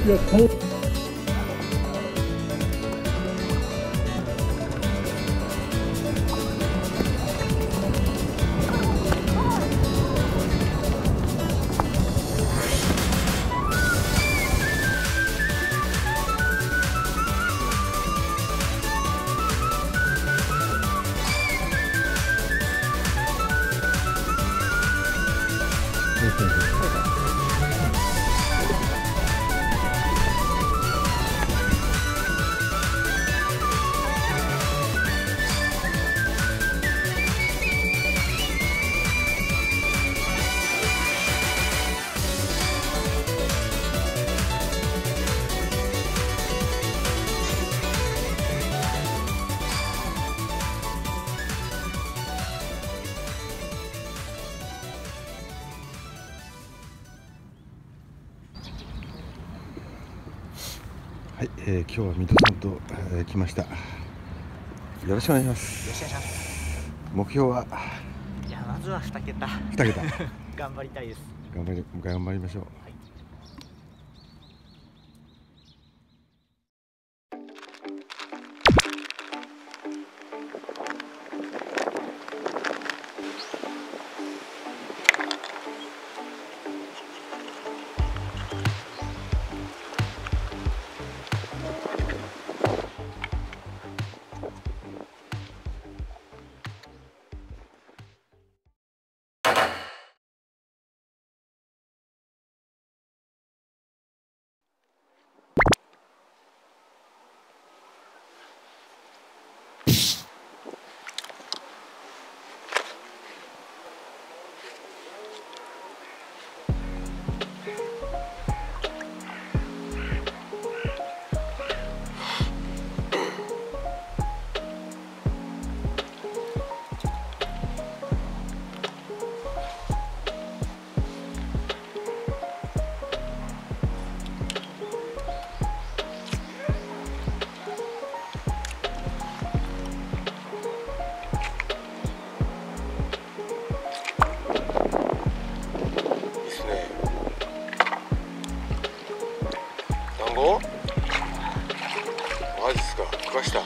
はい、今日は水戸さんと、来ました。よろしくお願いします。よろしくお願いします。目標は？いや、まずは2桁。2桁。頑張りたいです。頑張りましょう。はい。マジっすか、ふかした。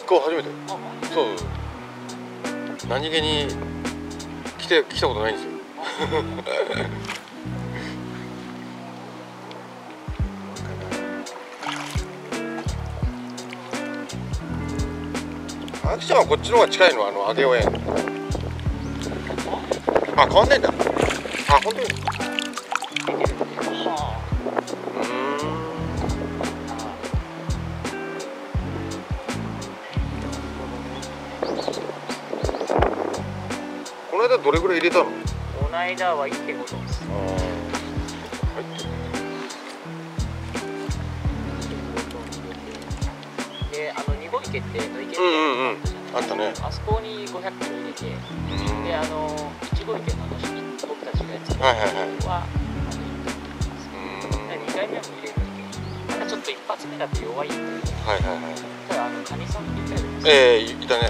行初めて。そう。何気に来たことないんですよ。あきちゃんはこっちの方が近いの、アデオ園。あ、変わんないんだ。あ、本当に。この間どれぐらい入れたの？この間は 1.5 トンです。で、2号池っての池ってあったね。あそこに500キロ入れて、で、1号池の僕たちがやつは2回目も入れるときに、なんかちょっと一発目だと弱いんで、ただカニさんって言ったよね。いたね。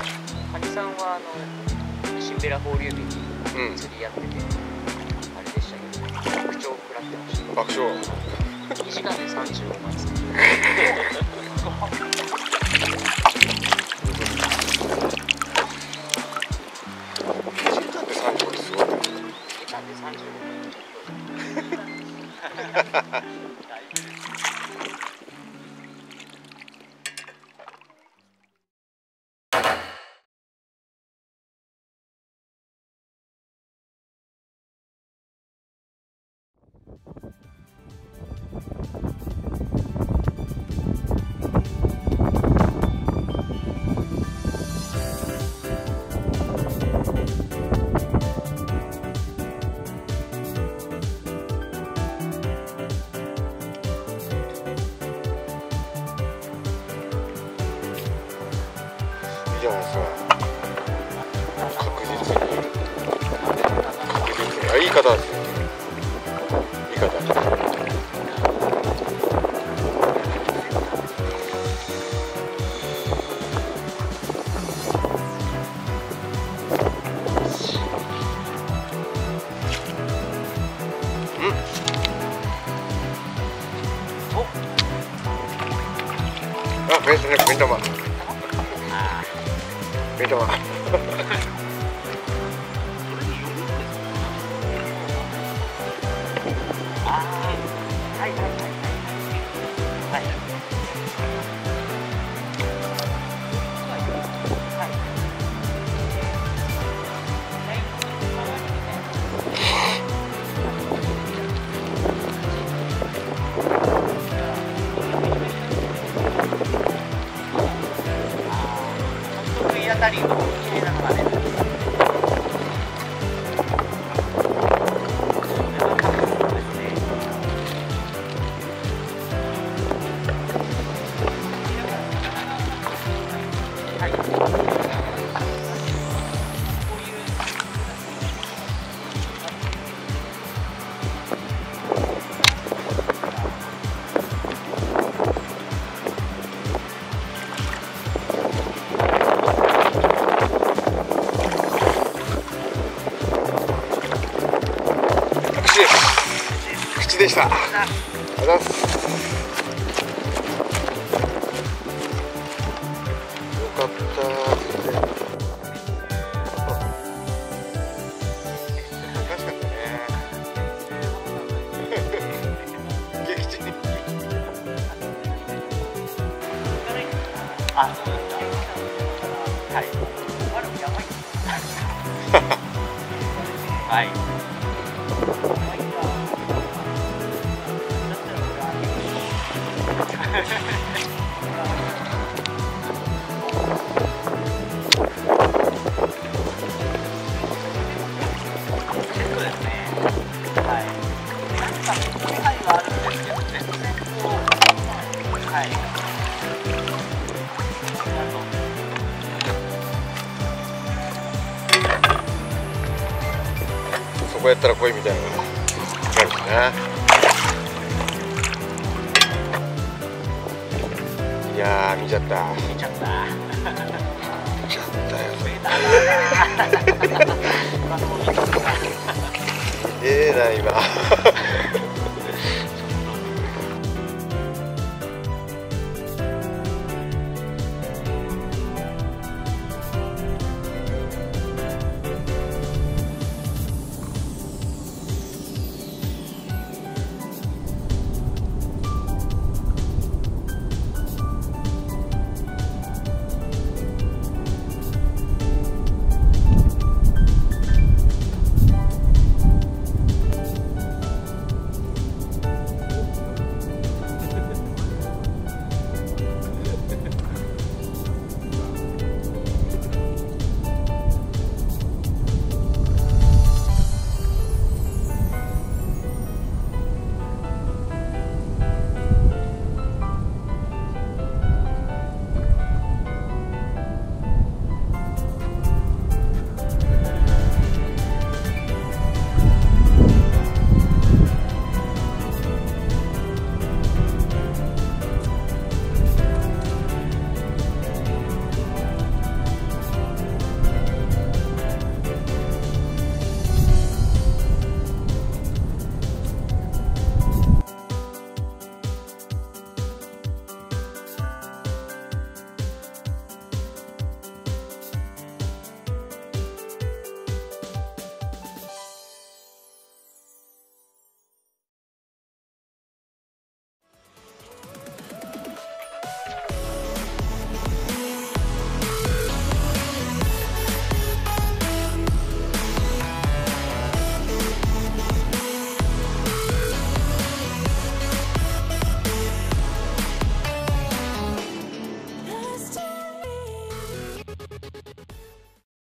カニさんは新ベラ放流日に釣りやってて、あれでしたけど、爆笑を食らってました。爆笑。2時間で35万釣り。じゃないですか。確実に。いい方ですよ。いい方。あ、ベースね、ビン玉。ビン玉。あたりの綺麗なのがね。口でした。ありがとうございます。よかった。楽しかったね。撃沈。あ、はい。やばい。はい。そこやったら来いみたいなのがあるしね。いやー、見ちゃった。見ちゃった。見ちゃったよ。な今。